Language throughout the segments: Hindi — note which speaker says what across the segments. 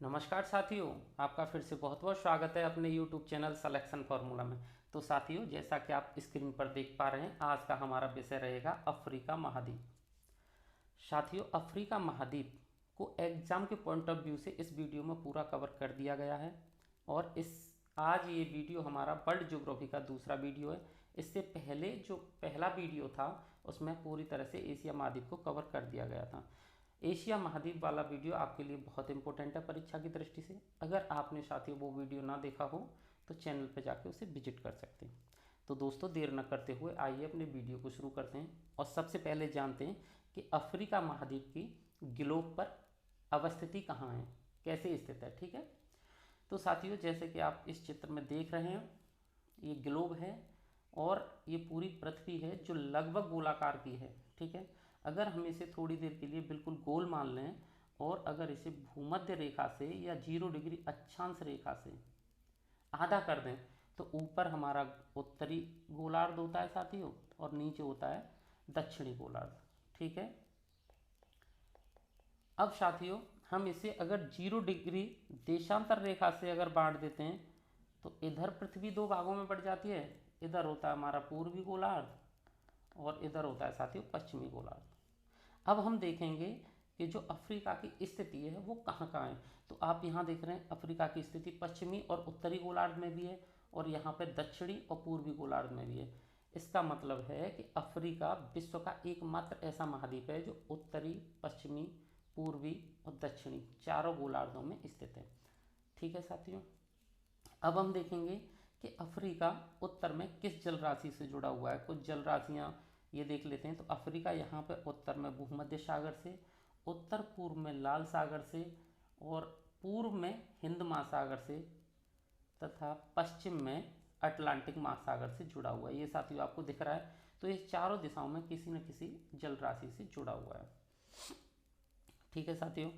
Speaker 1: नमस्कार साथियों, आपका फिर से बहुत बहुत स्वागत है अपने YouTube चैनल सिलेक्शन फार्मूला में। तो साथियों, जैसा कि आप स्क्रीन पर देख पा रहे हैं, आज का हमारा विषय रहेगा अफ्रीका महाद्वीप। साथियों, अफ्रीका महाद्वीप को एग्जाम के पॉइंट ऑफ व्यू से इस वीडियो में पूरा कवर कर दिया गया है। और इस आज ये वीडियो हमारा वर्ल्ड ज्योग्राफी का दूसरा वीडियो है। इससे पहले जो पहला वीडियो था उसमें पूरी तरह से एशिया महाद्वीप को कवर कर दिया गया था। एशिया महाद्वीप वाला वीडियो आपके लिए बहुत इंपॉर्टेंट है परीक्षा की दृष्टि से। अगर आपने साथियों वो वीडियो ना देखा हो तो चैनल पर जाके उसे विजिट कर सकते हैं। तो दोस्तों, देर न करते हुए आइए अपने वीडियो को शुरू करते हैं और सबसे पहले जानते हैं कि अफ्रीका महाद्वीप की ग्लोब पर अवस्थिति कहाँ है, कैसे स्थित है। ठीक है, तो साथियों, जैसे कि आप इस चित्र में देख रहे हैं, ये ग्लोब है और ये पूरी पृथ्वी है जो लगभग गोलाकार की है। ठीक है, अगर हम इसे थोड़ी देर के लिए बिल्कुल गोल मान लें और अगर इसे भूमध्य रेखा से या 0 डिग्री अक्षांश रेखा से आधा कर दें तो ऊपर हमारा उत्तरी गोलार्ध होता है साथियों, और नीचे होता है दक्षिणी गोलार्ध। ठीक है, अब साथियों, हम इसे अगर 0 डिग्री देशांतर रेखा से अगर बांट देते हैं तो इधर पृथ्वी दो भागों में बढ़ जाती है। इधर होता है हमारा पूर्वी गोलार्ध और इधर होता है साथियों पश्चिमी गोलार्ध। अब हम देखेंगे कि जो अफ्रीका की स्थिति है वो कहाँ कहाँ है। तो आप यहाँ देख रहे हैं अफ्रीका की स्थिति पश्चिमी और उत्तरी गोलार्ध में भी है और यहाँ पे दक्षिणी और पूर्वी गोलार्ध में भी है। इसका मतलब है कि अफ्रीका विश्व का एकमात्र ऐसा महाद्वीप है जो उत्तरी, पश्चिमी, पूर्वी और दक्षिणी चारों गोलार्धों में स्थित है। ठीक है साथियों, अब हम देखेंगे कि अफ्रीका उत्तर में किस जल राशि से जुड़ा हुआ है। कुछ जल राशियाँ ये देख लेते हैं। तो अफ्रीका यहाँ पे उत्तर में भूमध्य सागर से, उत्तर पूर्व में लाल सागर से और पूर्व में हिंद महासागर से तथा पश्चिम में अटलांटिक महासागर से जुड़ा हुआ है। ये साथियों आपको दिख रहा है। तो ये चारों दिशाओं में किसी न किसी जल राशि से जुड़ा हुआ है। ठीक है साथियों,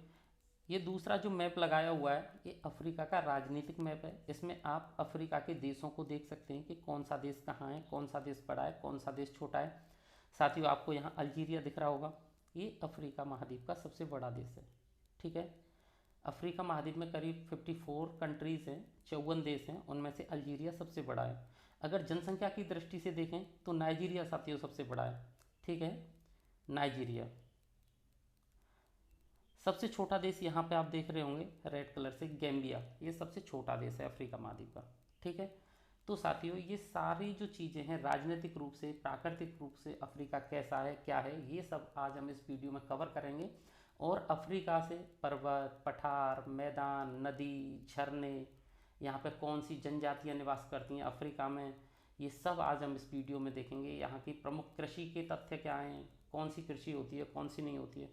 Speaker 1: ये दूसरा जो मैप लगाया हुआ है ये अफ्रीका का राजनीतिक मैप है। इसमें आप अफ्रीका के देशों को देख सकते हैं कि कौन सा देश कहाँ है, कौन सा देश बड़ा है, कौन सा देश छोटा है। साथियों, आपको यहाँ अल्जीरिया दिख रहा होगा, ये अफ्रीका महाद्वीप का सबसे बड़ा देश है। ठीक है, अफ्रीका महाद्वीप में करीब 54 कंट्रीज़ हैं, 54 देश हैं, उनमें से अल्जीरिया सबसे बड़ा है। अगर जनसंख्या की दृष्टि से देखें तो नाइजीरिया साथियों सबसे बड़ा है। ठीक है, नाइजीरिया। सबसे छोटा देश यहाँ पे आप देख रहे होंगे रेड कलर से, गैम्बिया, ये सबसे छोटा देश है अफ्रीका महाद्वीप का। ठीक है, तो साथियों ये सारी जो चीज़ें हैं राजनीतिक रूप से, प्राकृतिक रूप से अफ्रीका कैसा है, क्या है, ये सब आज हम इस वीडियो में कवर करेंगे। और अफ्रीका से पर्वत, पठार, मैदान, नदी, झरने, यहाँ पे कौन सी जनजातियाँ निवास करती हैं अफ्रीका में, ये सब आज हम इस वीडियो में देखेंगे। यहाँ की प्रमुख कृषि के तथ्य क्या हैं, कौन सी कृषि होती है, कौन सी नहीं होती है।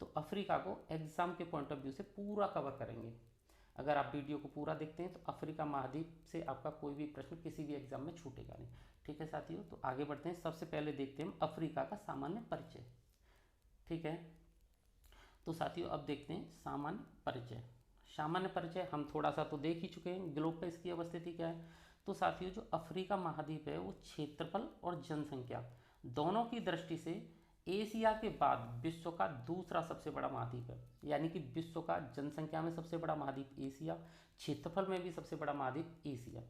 Speaker 1: तो अफ्रीका को एग्जाम के पॉइंट ऑफ व्यू से पूरा कवर करेंगे। अगर आप वीडियो को पूरा देखते हैं तो अफ्रीका महाद्वीप से आपका कोई भी प्रश्न किसी भी एग्जाम में छूटेगा नहीं। ठीक है साथियों, तो आगे बढ़ते हैं। सबसे पहले देखते हैं हम अफ्रीका का सामान्य परिचय। ठीक है, तो साथियों अब देखते हैं सामान्य परिचय। सामान्य परिचय हम थोड़ा सा तो देख ही चुके हैं, ग्लोब पर इसकी अवस्थिति क्या है। तो साथियों जो अफ्रीका महाद्वीप है वो क्षेत्रफल और जनसंख्या दोनों की दृष्टि से एशिया के बाद विश्व का दूसरा सबसे बड़ा महाद्वीप है। यानी कि विश्व का जनसंख्या में सबसे बड़ा महाद्वीप एशिया, क्षेत्रफल में भी सबसे बड़ा महाद्वीप एशिया।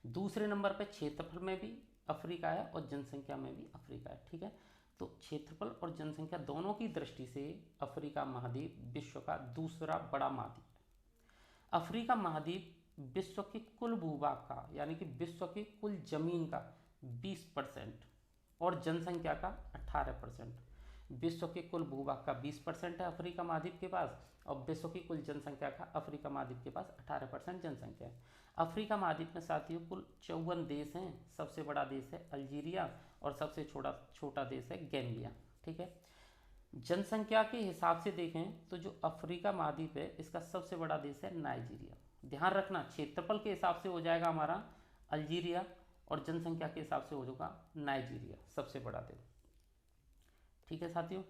Speaker 1: दूसरे नंबर पर क्षेत्रफल में भी अफ्रीका है और जनसंख्या में भी अफ्रीका है। ठीक है, तो क्षेत्रफल और जनसंख्या दोनों की दृष्टि से अफ्रीका महाद्वीप विश्व का दूसरा बड़ा महाद्वीप है। अफ्रीका महाद्वीप विश्व के कुल भूभाग का यानी कि विश्व की कुल जमीन का 20% और जनसंख्या का 18%। विश्व के कुल भूभाग का 20% है अफ्रीका महाद्वीप के पास और विश्व की कुल जनसंख्या का अफ्रीका महाद्वीप के पास 18% जनसंख्या है। अफ्रीका महाद्वीप में साथियों कुल 54 देश हैं। सबसे बड़ा देश है अल्जीरिया और सबसे छोटा छोटा देश है गैम्बिया। ठीक है, जनसंख्या के हिसाब से देखें तो जो अफ्रीका महाद्वीप है इसका सबसे बड़ा देश है नाइजीरिया। ध्यान रखना, क्षेत्रफल के हिसाब से हो जाएगा हमारा अल्जीरिया और जनसंख्या के हिसाब से हो जाएगा नाइजीरिया सबसे बड़ा देश। ठीक है साथियों,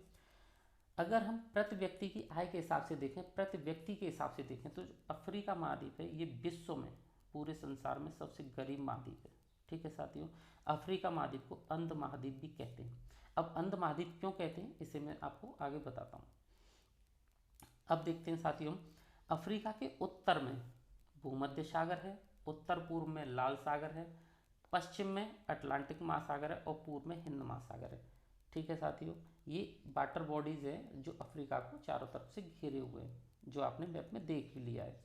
Speaker 1: अगर हम प्रति व्यक्ति की आय के हिसाब से देखें, प्रति व्यक्ति के हिसाब से देखें तो जो अफ्रीका महाद्वीप है ये विश्व में, पूरे संसार में सबसे गरीब महाद्वीप है। ठीक है साथियों, अफ्रीका महाद्वीप को अंध महाद्वीप भी कहते हैं। अब अंध महाद्वीप क्यों कहते हैं इसे मैं आपको आगे बताता हूँ। अब देखते हैं साथियों, अफ्रीका के उत्तर में भूमध्य सागर है, उत्तर पूर्व में लाल सागर है, पश्चिम में अटलांटिक महासागर है और पूर्व में हिंद महासागर है। ठीक है साथियों, ये वाटर बॉडीज है जो अफ्रीका को चारों तरफ से घेरे हुए हैं, जो आपने मैप में देख ही लिया है।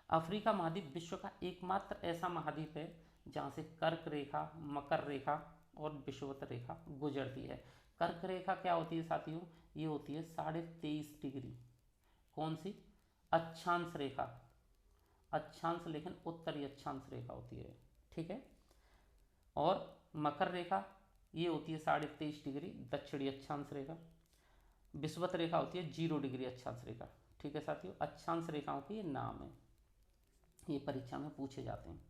Speaker 1: अफ्रीका महाद्वीप विश्व का एकमात्र ऐसा महाद्वीप है जहाँ से कर्क रेखा, मकर रेखा और विषुवत रेखा गुजरती है। कर्क रेखा क्या होती है साथियों? ये होती है 23.5 डिग्री। कौन सी? अक्षांश रेखा, अक्षांश लेकिन उत्तरी अक्षांश रेखा होती है। ठीक है। और मकर रेखा ये होती है 23.5 डिग्री दक्षिणी अक्षांश रेखा। विषुवत रेखा होती है 0 डिग्री अक्षांश रेखा। ठीक है साथियों, अक्षांश रेखाओं के ये नाम है, ये परीक्षा में पूछे जाते हैं।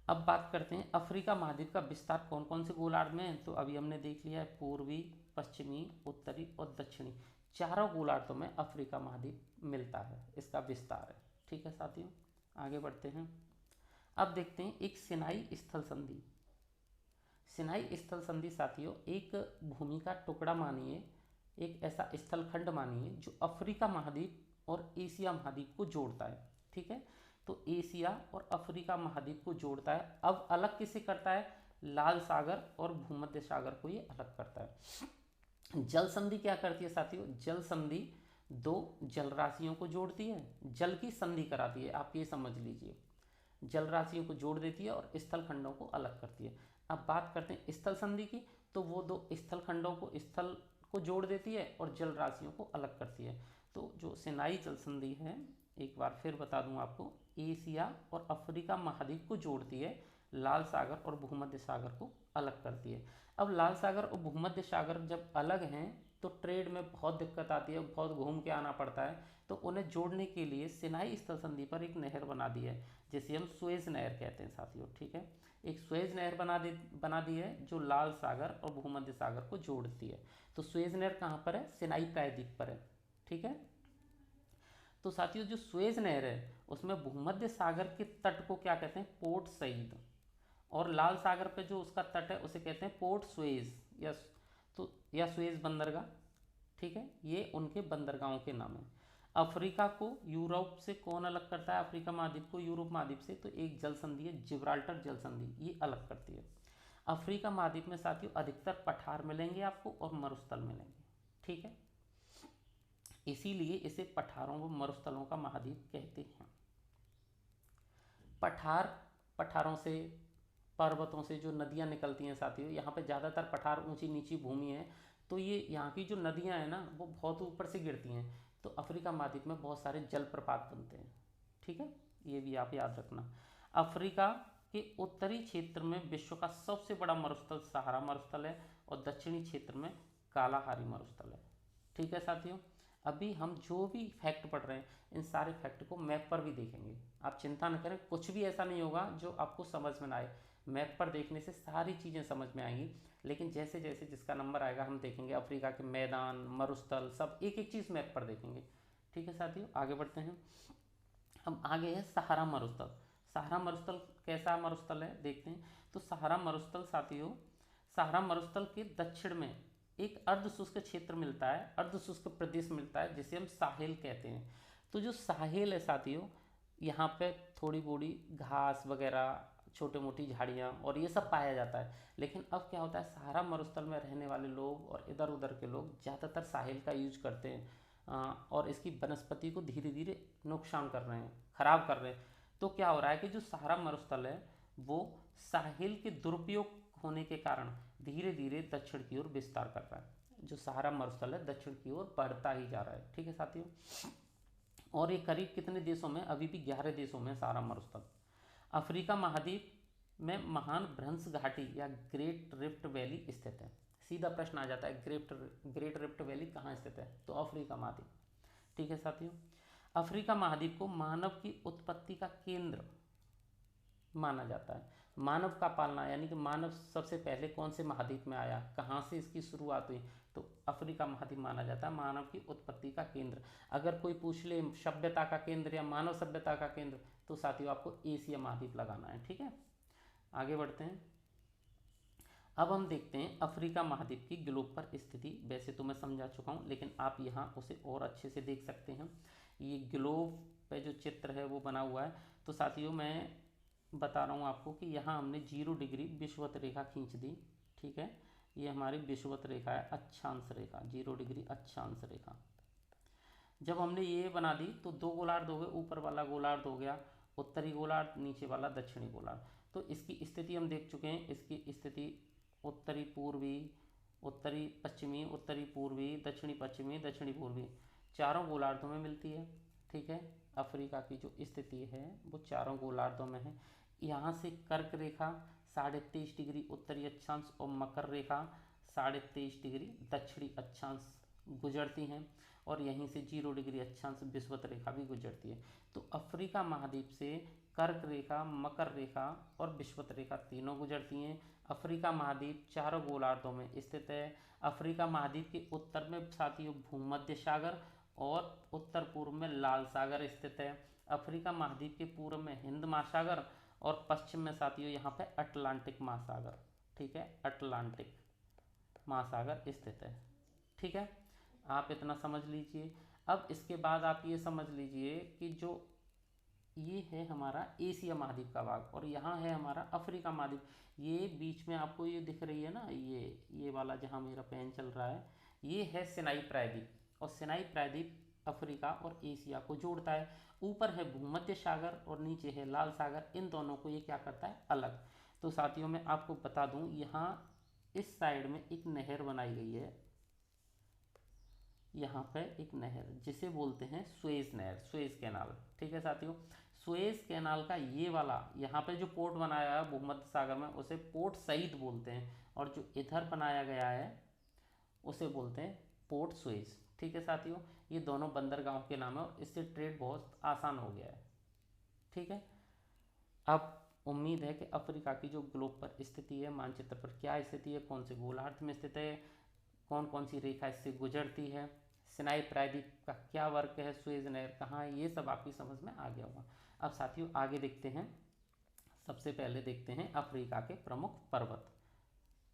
Speaker 1: अब बात करते हैं अफ्रीका महाद्वीप का विस्तार कौन कौन से गोलार्ध में है। तो अभी हमने देख लिया है पूर्वी, पश्चिमी, उत्तरी और दक्षिणी, चारों गोलार्धों में अफ्रीका महाद्वीप मिलता है, इसका विस्तार है। ठीक है साथियों, आगे बढ़ते हैं। अब देखते हैं एक सिनाई स्थल संधि। सिनाई स्थल संधि साथियों एक भूमि का टुकड़ा मानिए, एक ऐसा स्थल खंड मानिए जो अफ्रीका महाद्वीप और एशिया महाद्वीप को जोड़ता है। ठीक है, तो एशिया और अफ्रीका महाद्वीप को जोड़ता है। अब अलग किसे करता है? लाल सागर और भूमध्य सागर को ये अलग करता है। जल संधि क्या करती है साथियों? जल संधि दो जल राशियों को जोड़ती है, जल की संधि कराती है, आप ये समझ लीजिए। जल राशियों को जोड़ देती है और स्थल खंडों को अलग करती है। अब बात करते हैं स्थल संधि की, तो वो दो स्थल खंडों को, स्थल को जोड़ देती है और जल राशियों को अलग करती है। तो जो सिनाई जल संधि है, एक बार फिर बता दूं आपको, एशिया और अफ्रीका महाद्वीप को जोड़ती है, लाल सागर और भूमध्य सागर को अलग करती है। अब लाल सागर और भूमध्य सागर जब अलग हैं तो ट्रेड में बहुत दिक्कत आती है, बहुत घूम के आना पड़ता है। तो उन्हें जोड़ने के लिए सिनाई स्थल संधि पर एक नहर बना दी है, जिसे हम सुएज नहर कहते हैं साथियों। ठीक है, एक सुएज नहर बना दी है जो लाल सागर और भूमध्य सागर को जोड़ती है। तो सुएज नहर कहाँ पर है? सिनाई प्रायद्वीप पर है। ठीक है, तो साथियों जो सुएज नहर है उसमें भूमध्य सागर के तट को क्या कहते हैं? Port Said. और लाल सागर पे जो उसका तट है उसे कहते हैं पोर्ट सुएज, या सुएज बंदरगाह। ठीक है, ये उनके बंदरगाहों के नाम है। अफ्रीका को यूरोप से कौन अलग करता है? अफ्रीका महाद्वीप को यूरोप महाद्वीप से तो एक जल संधि है जिब्राल्टर जल संधि, ये अलग करती है। अफ्रीका महाद्वीप में साथियों अधिकतर पठार मिलेंगे आपको और मरुस्थल मिलेंगे। ठीक है, इसीलिए इसे पठारों व मरुस्थलों का महाद्वीप कहते हैं। पठारों से, पर्वतों से जो नदियाँ निकलती हैं साथियों, यहाँ पे ज़्यादातर पठार, ऊंची नीची भूमि है, तो ये यहाँ की जो नदियाँ हैं ना वो बहुत ऊपर से गिरती हैं, तो अफ्रीका महाद्वीप में बहुत सारे जलप्रपात बनते हैं। ठीक है, ये भी आप याद रखना। अफ्रीका के उत्तरी क्षेत्र में विश्व का सबसे बड़ा मरुस्थल सहारा मरुस्थल है और दक्षिणी क्षेत्र में कालाहारी मरुस्थल है। ठीक है साथियों, अभी हम जो भी फैक्ट पढ़ रहे हैं इन सारे फैक्ट को मैप पर भी देखेंगे। आप चिंता न करें, कुछ भी ऐसा नहीं होगा जो आपको समझ में ना आए। मैप पर देखने से सारी चीज़ें समझ में आएंगी, लेकिन जैसे जैसे जिसका नंबर आएगा हम देखेंगे अफ्रीका के मैदान, मरुस्थल, सब एक एक चीज़ मैप पर देखेंगे। ठीक है साथियों, आगे बढ़ते हैं। हम आगे है सहारा मरुस्थल। सहारा मरुस्थल कैसा मरुस्थल है देखते हैं। तो सहारा मरुस्थल साथियों, सहारा मरुस्थल के दक्षिण में एक अर्ध शुष्क क्षेत्र मिलता है, अर्ध शुष्क प्रदेश मिलता है जिसे हम साहेल कहते हैं। तो जो साहेल है साथियों, यहाँ पे थोड़ी बड़ी घास वगैरह, छोटे मोटी झाड़ियाँ और ये सब पाया जाता है। लेकिन अब क्या होता है, सहारा मरुस्थल में रहने वाले लोग और इधर उधर के लोग ज़्यादातर साहिल का यूज करते हैं, और इसकी वनस्पति को धीरे धीरे नुकसान कर रहे हैं, खराब कर रहे हैं। तो क्या हो रहा है कि जो सहारा मरुस्थल है वो साहिल के दुरुपयोग होने के कारण धीरे धीरे दक्षिण की ओर विस्तार कर रहा है। जो सहारा मरुस्थल है दक्षिण की ओर बढ़ता ही जा रहा है। ठीक है साथियों, और ये करीब कितने देशों में? अभी भी 11 देशों में सहारा मरुस्थल। अफ्रीका महाद्वीप में महान भ्रंश घाटी या ग्रेट रिफ्ट वैली स्थित है। सीधा प्रश्न आ जाता है, ग्रेट रिफ्ट वैली कहाँ स्थित है? तो अफ्रीका महाद्वीप। ठीक है साथियों, अफ्रीका महाद्वीप को मानव की उत्पत्ति का केंद्र माना जाता है। मानव का पालना, यानी कि मानव सबसे पहले कौन से महाद्वीप में आया, कहाँ से इसकी शुरुआत हुई, तो अफ्रीका महाद्वीप माना जाता है मानव की उत्पत्ति का केंद्र। अगर कोई पूछ ले सभ्यता का केंद्र या मानव सभ्यता का केंद्र, तो साथियों आपको एशिया महाद्वीप लगाना है। ठीक है, आगे बढ़ते हैं। अब हम देखते हैं अफ्रीका महाद्वीप की ग्लोब पर स्थिति। वैसे तो मैं समझा चुका हूँ, लेकिन आप यहाँ उसे और अच्छे से देख सकते हैं। ये ग्लोब पे जो चित्र है वो बना हुआ है। तो साथियों मैं बता रहा हूँ आपको कि यहाँ हमने 0 डिग्री विषुवत रेखा खींच दी। ठीक है, ये हमारी विषुवत रेखा है, अक्षांश रेखा, 0 डिग्री अक्षांश रेखा। जब हमने ये बना दी तो दो गोलार्ध हो गए, ऊपर वाला गोलार्ध हो गया उत्तरी गोलार्ध, नीचे वाला दक्षिणी गोलार्ध। तो इसकी स्थिति हम देख चुके हैं, इसकी स्थिति उत्तरी पूर्वी, उत्तरी पश्चिमी, उत्तरी पूर्वी, दक्षिणी पश्चिमी, दक्षिणी पूर्वी, चारों गोलार्धों में मिलती है। ठीक है, अफ्रीका की जो स्थिति है वो चारों गोलार्धों में है। यहाँ से कर्क रेखा 23.5 डिग्री उत्तरी अक्षांश और मकर रेखा 23.5 डिग्री दक्षिणी अक्षांश गुजरती हैं, और यहीं से 0 डिग्री अक्षांश विषुवत रेखा भी गुजरती है। तो अफ्रीका महाद्वीप से कर्क रेखा, मकर रेखा और विषुवत रेखा तीनों गुजरती हैं। अफ्रीका महाद्वीप चारों गोलार्धों में स्थित है। अफ्रीका महाद्वीप के उत्तर में साथियों भूमध्य सागर और उत्तर पूर्व में लाल सागर स्थित है। अफ्रीका महाद्वीप के पूर्व में हिंद महासागर और पश्चिम में साथियों यहाँ पे अटलांटिक महासागर, ठीक है, अटलांटिक महासागर स्थित है। ठीक है, आप इतना समझ लीजिए। अब इसके बाद आप ये समझ लीजिए कि जो ये है हमारा एशिया महाद्वीप का भाग और यहाँ है हमारा अफ्रीका महाद्वीप। ये बीच में आपको ये दिख रही है ना, ये वाला जहाँ मेरा पेन चल रहा है, ये है सिनाई प्रायद्वीप, और सिनाई प्रायद्वीप अफ्रीका और एशिया को जोड़ता है। ऊपर है भूमध्य सागर और नीचे है लाल सागर, इन दोनों को ये क्या करता है, अलग। तो साथियों मैं आपको बता दूं, यहाँ इस साइड में एक नहर बनाई गई है, यहाँ पे एक नहर जिसे बोलते हैं सुएज नहर, सुएज कैनाल। ठीक है साथियों, सुएज कैनाल का ये वाला यहाँ पे जो पोर्ट बनाया है भूमध्य सागर में उसे पोर्ट सईद बोलते हैं, और जो इधर बनाया गया है उसे बोलते हैं पोर्ट सुएज। ठीक है साथियों, ये दोनों बंदरगाहों के नाम है और इससे ट्रेड बहुत आसान हो गया है। ठीक है, अब उम्मीद है कि अफ्रीका की जो ग्लोब पर स्थिति है, मानचित्र पर क्या स्थिति है, कौन से गोलार्ध में स्थित है, कौन कौन सी रेखा इससे गुजरती है, सिनाई प्रायद्वीप का क्या वर्क है, सुएज नहर कहाँ है, ये सब आपकी समझ में आ गया होगा। अब साथियों आगे देखते हैं, सबसे पहले देखते हैं अफ्रीका के प्रमुख पर्वत।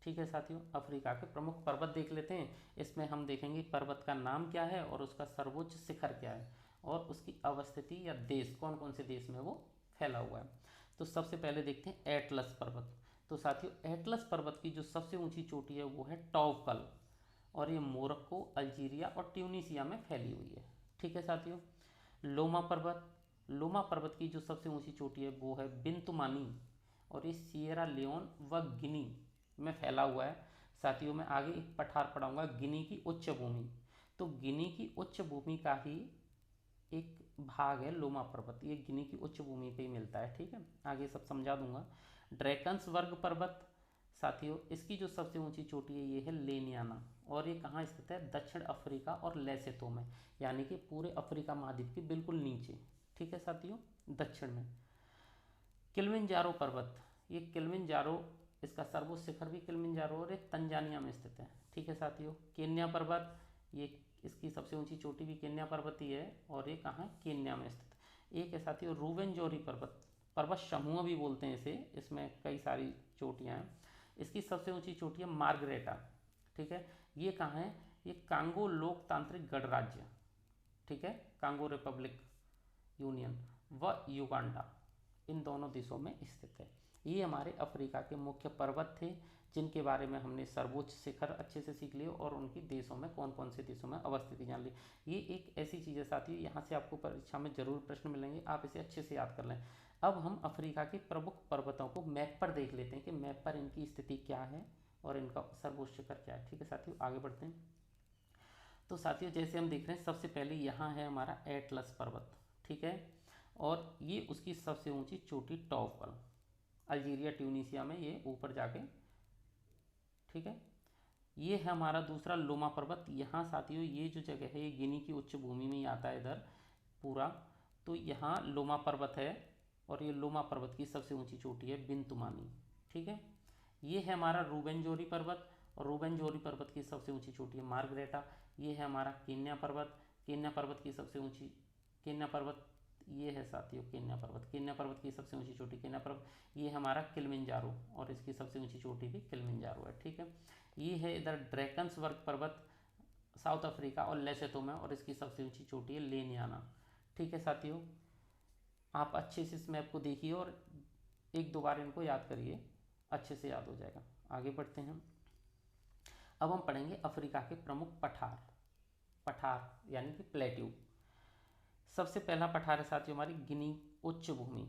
Speaker 1: ठीक है साथियों, अफ्रीका के प्रमुख पर्वत देख लेते हैं। इसमें हम देखेंगे पर्वत का नाम क्या है और उसका सर्वोच्च शिखर क्या है और उसकी अवस्थिति या देश कौन कौन से देश में वो फैला हुआ है। तो सबसे पहले देखते हैं एटलस पर्वत। तो साथियों एटलस पर्वत की जो सबसे ऊंची चोटी है वो है टॉवकल, और ये मोरक्को, अल्जीरिया और ट्यूनीसिया में फैली हुई है। ठीक है साथियों, लोमा पर्वत, लोमा पर्वत की जो सबसे ऊंची चोटी है वो है बिंतुमानी, और ये सिएरा लियोन व गिनी में फैला हुआ है। साथियों मैं आगे एक पठार पढ़ाऊंगा, गिनी की उच्च भूमि। तो गिनी की उच्च भूमि का ही एक भाग है लोमा पर्वत, ये गिनी की उच्च भूमि पे ही मिलता है। ठीक है, आगे सब समझा दूंगा। ड्रैकन्स वर्ग पर्वत, साथियों इसकी जो सबसे ऊंची चोटी है ये है लेनियाना, और ये कहाँ स्थित है, दक्षिण अफ्रीका और लेसेतो में, यानी कि पूरे अफ्रीका महाद्वीप के बिल्कुल नीचे। ठीक है साथियों, दक्षिण में। किलिमंजारो पर्वत, ये किलिमंजारो, इसका सर्वोच्च शिखर भी किलिमंजारो और ये तंजानिया में स्थित है। ठीक है साथियों, केन्या पर्वत, ये इसकी सबसे ऊंची चोटी भी केन्या पर्वत ही है, और ये कहाँ है, केन्या में स्थित। एक है साथियों रूवेंजोरी पर्वत, पर्वत समूह भी बोलते हैं इसे, इसमें कई सारी चोटियाँ हैं। इसकी सबसे ऊंची चोटी है मार्गरेटा। ठीक है, ये कहाँ है, ये कांगो लोकतांत्रिक गणराज्य, ठीक है, कांगो रिपब्लिक यूनियन व युगांडा, इन दोनों देशों में स्थित है। ये हमारे अफ्रीका के मुख्य पर्वत थे जिनके बारे में हमने सर्वोच्च शिखर अच्छे से सीख लिए और उनकी देशों में कौन कौन से देशों में अवस्थिति जान ली। ये एक ऐसी चीज़ है साथियों, यहाँ से आपको परीक्षा में जरूर प्रश्न मिलेंगे, आप इसे अच्छे से याद कर लें। अब हम अफ्रीका के प्रमुख पर्वतों को मैप पर देख लेते हैं कि मैप पर इनकी स्थिति क्या है और इनका सर्वोच्च शिखर क्या है। ठीक है साथियों, आगे बढ़ते हैं। तो साथियों जैसे हम देख रहे हैं, सबसे पहले यहाँ है हमारा एटलस पर्वत। ठीक है, और ये उसकी सबसे ऊंची चोटी टॉवकल, अल्जीरिया ट्यूनीसिया में ये ऊपर जाके। ठीक है, ये है हमारा दूसरा लोमा पर्वत। यहाँ साथियों ये जो जगह है ये गिनी की उच्च भूमि में ही आता है इधर पूरा। तो यहाँ लोमा पर्वत है और ये लोमा पर्वत की सबसे ऊंची चोटी है बिंतुमानी। ठीक है, ये है हमारा रूबेंजोरी पर्वत, और रूबेंजोरी पर्वत की सबसे ऊंची चोटी है मार्गरेटा। ये है हमारा केन्या पर्वत, केन्या पर्वत की सबसे ऊंची, केन्या पर्वत ये है साथियों केन्या पर्वत, केन्या पर्वत की सबसे ऊंची चोटी केन्या पर्वत। ये है हमारा किलिमंजारो और इसकी सबसे ऊंची चोटी भी किलिमंजारो है। ठीक है, ये है इधर ड्रैकन्स वर्ग पर्वत साउथ अफ्रीका और लेसोथो में, और इसकी सबसे ऊंची चोटी है लेनियाना। ठीक है साथियों, आप अच्छे से इस मैप को देखिए और एक दो बार इनको याद करिए, अच्छे से याद हो जाएगा। आगे बढ़ते हैं। अब हम पढ़ेंगे अफ्रीका के प्रमुख पठार। पठार यानी कि प्लेट्यू। सबसे पहला पठार है साथियों हमारी गिनी उच्च भूमि।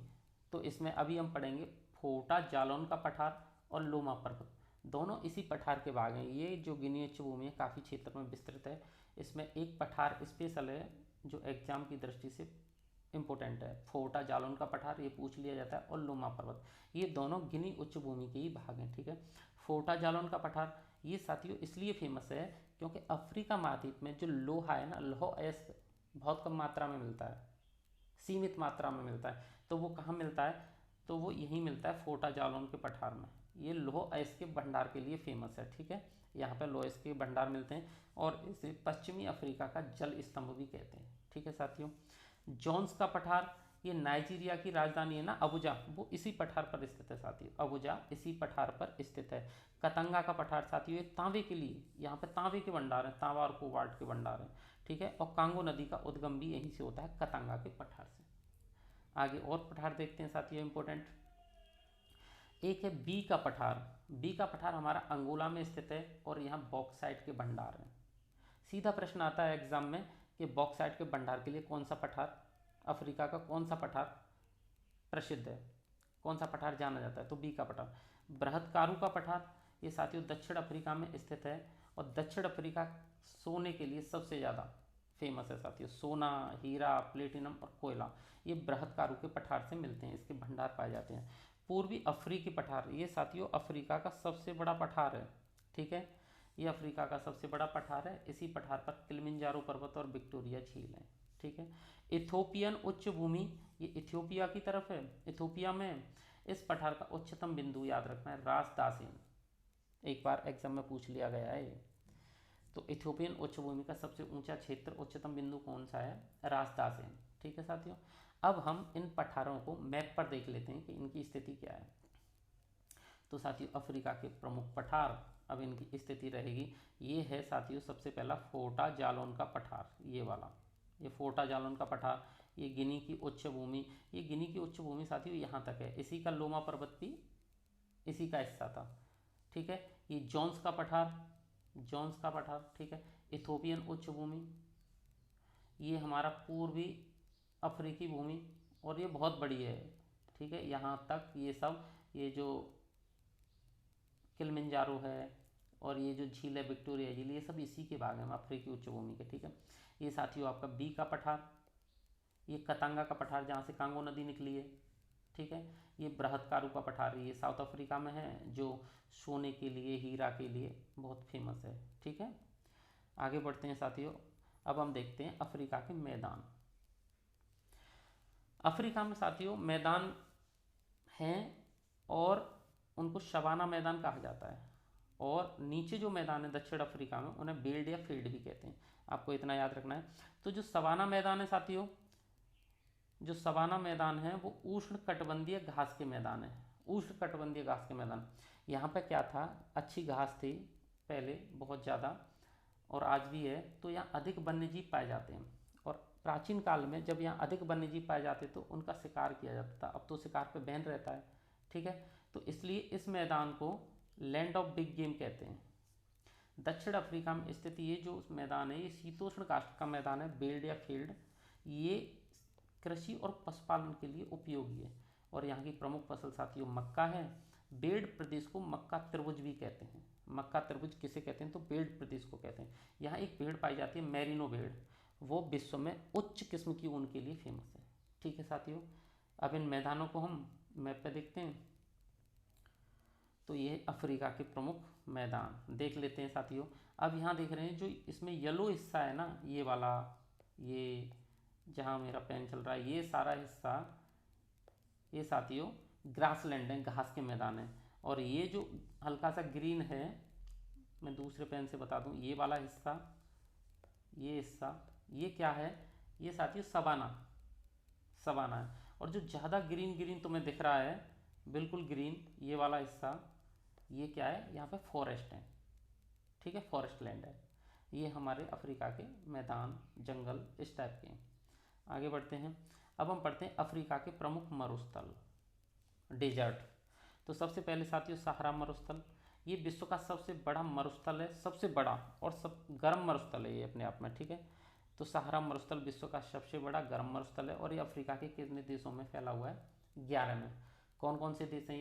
Speaker 1: तो इसमें अभी हम पढ़ेंगे फोटा जालौन का पठार और लोमा पर्वत, दोनों इसी पठार के भाग हैं। ये जो गिनी उच्च भूमि है काफ़ी क्षेत्र में विस्तृत है। इसमें एक पठार स्पेशल है जो एग्जाम की दृष्टि से इम्पोर्टेंट है, फोटा जालौन का पठार, ये पूछ लिया जाता है, और लोमा पर्वत, ये दोनों गिनी उच्च भूमि के ही भाग हैं। ठीक है, फोटा जालौन का पठार ये साथियों इसलिए फेमस है क्योंकि अफ्रीका महाद्वीप में जो लोहा है ना, लौह अयस्क बहुत कम मात्रा में मिलता है, सीमित मात्रा में मिलता है। तो वो कहाँ मिलता है, तो वो यहीं मिलता है फोटा जालौन के पठार में। ये लौह अयस्क के भंडार के लिए फेमस है। ठीक है, यहाँ पर लौह अयस्क के भंडार मिलते हैं और इसे पश्चिमी अफ्रीका का जल स्तंभ भी कहते हैं। ठीक है साथियों, जोन्स का पठार ये नाइजीरिया की राजधानी है ना अबुजा, वो इसी पठार पर स्थित है साथियों। अबुजा इसी पठार पर स्थित है। कतंगा का पठार साथियों ये तांबे के लिए, यहाँ पे तांबे के भंडार हैं, तांबा और कोबाल्ट के भंडार हैं। ठीक है, और कांगो नदी का उद्गम भी यहीं से होता है, कतंगा के पठार से। आगे और पठार देखते हैं साथियों इंपॉर्टेंट। एक है बी का पठार। बी का पठार हमारा अंगोला में स्थित है और यहाँ बॉक्साइट के भंडार हैं। सीधा प्रश्न आता है एग्जाम में कि बॉक्साइट के भंडार के लिए कौन सा पठार, अफ्रीका का कौन सा पठार प्रसिद्ध है, कौन सा पठार जाना जाता है, तो बी का पठार। बृहत्कारु का पठार ये साथियों दक्षिण अफ्रीका में स्थित है और दक्षिण अफ्रीका सोने के लिए सबसे ज़्यादा फेमस है साथियों। सोना, हीरा, प्लेटिनम और कोयला ये बृहत्कारु के पठार से मिलते हैं, इसके भंडार पाए जाते हैं। पूर्वी अफ्रीकी पठार ये साथियों अफ्रीका का सबसे बड़ा पठार है। ठीक है, ये अफ्रीका का सबसे बड़ा पठार है। इसी पठार पर किलिमंजारो पर्वत और विक्टोरिया झील है। ठीक है, इथोपियन उच्च भूमि ये इथियोपिया की तरफ है। इथियोपिया में इस पठार का उच्चतम बिंदु याद रखना है रास दासेन, एक बार एग्जाम में पूछ लिया गया है। तो इथियोपियन उच्च भूमि का सबसे ऊंचा क्षेत्र उच्चतम बिंदु कौन सा है, रास दासेन। ठीक है साथियों, अब हम इन पठारों को मैप पर देख लेते हैं कि इनकी स्थिति क्या है। तो साथियों अफ्रीका के प्रमुख पठार, अब इनकी स्थिति रहेगी, ये है साथियों सबसे पहला फोर्टा जालौन का पठार, ये वाला, ये फोर्टा जालौन का पठार। ये गिनी की उच्च भूमि, ये गिनी की उच्च भूमि साथियों यहाँ तक है, इसी का लोमा पर्वत भी इसी का हिस्सा था। ठीक है, ये जोन्स का पठार, जोन्स का पठार। ठीक है, इथोपियन उच्च भूमि, ये हमारा पूर्वी अफ्रीकी भूमि और ये बहुत बड़ी है। ठीक है, यहाँ तक ये सब, ये जो किलिमंजारो है और ये जो झील है विक्टोरिया झील, ये सब इसी के भाग हैं अफ्रीकी उच्च भूमि के। ठीक है, ये साथियों आपका बी का पठार, ये कतंगा का पठार जहाँ से कांगो नदी निकली है। ठीक है, ये बृहत्कारु का पठार ये साउथ अफ्रीका में है, जो सोने के लिए, हीरा के लिए बहुत फेमस है। ठीक है, आगे बढ़ते हैं साथियों। अब हम देखते हैं अफ्रीका के मैदान। अफ्रीका में साथियों मैदान हैं और उनको शबाना मैदान कहा जाता है, और नीचे जो मैदान है दक्षिण अफ्रीका में उन्हें बेल्ड या फील्ड भी कहते हैं, आपको इतना याद रखना है। तो जो सवाना मैदान है साथियों, जो सवाना मैदान है वो उष्ण कटिबंधीय घास के मैदान है, उष्ण कटिबंधीय घास के मैदान। यहाँ पे क्या था, अच्छी घास थी पहले बहुत ज़्यादा और आज भी है, तो यहाँ अधिक वन्यजीव पाए जाते हैं। और प्राचीन काल में जब यहाँ अधिक वन्यजीव पाए जाते तो उनका शिकार किया जाता था, अब तो शिकार पे बैन रहता है। ठीक है, तो इसलिए इस मैदान को लैंड ऑफ बिग गेम कहते हैं। दक्षिण अफ्रीका में स्थित ये जो मैदान है ये शीतोष्ण काष्ठ का मैदान है, बेल्ड या फील्ड। ये कृषि और पशुपालन के लिए उपयोगी है और यहाँ की प्रमुख फसल साथियों मक्का है। बेल्ट प्रदेश को मक्का त्रिभुज भी कहते हैं। मक्का त्रिभुज किसे कहते हैं, तो बेल्ट प्रदेश को कहते हैं। यहाँ एक भेड़ पाई जाती है मैरिनो भेड़, वो विश्व में उच्च किस्म की ऊन के लिए फेमस है। ठीक है साथियों, अब इन मैदानों को हम मैप पे देखते हैं। तो ये अफ्रीका के प्रमुख मैदान देख लेते हैं साथियों। अब यहाँ देख रहे हैं जो इसमें येलो हिस्सा है ना, ये वाला, ये जहाँ मेरा पेन चल रहा है, ये सारा हिस्सा, ये साथियों ग्रासलैंड है, घास के मैदान है। और ये जो हल्का सा ग्रीन है, मैं दूसरे पेन से बता दूं, ये वाला हिस्सा, ये हिस्सा, ये क्या है, ये साथियों सवाना, सवाना है। और जो ज़्यादा ग्रीन ग्रीन तुम्हें दिख रहा है, बिल्कुल ग्रीन, ये वाला हिस्सा, ये क्या है, यहाँ पे फॉरेस्ट है। ठीक है, फॉरेस्ट लैंड है। ये हमारे अफ्रीका के मैदान, जंगल इस टाइप के हैं। आगे बढ़ते हैं। अब हम पढ़ते हैं अफ्रीका के प्रमुख मरुस्थल, डेजर्ट। तो सबसे पहले साथियों सहारा मरुस्थल, ये विश्व का सबसे बड़ा मरुस्थल है, सबसे बड़ा और सब गर्म मरुस्थल है ये अपने आप में, ठीक है। तो सहारा मरुस्थल विश्व का सबसे बड़ा गर्म मरुस्थल है और ये अफ्रीका के कितने देशों में फैला हुआ है? 11 में। कौन कौन से देश हैं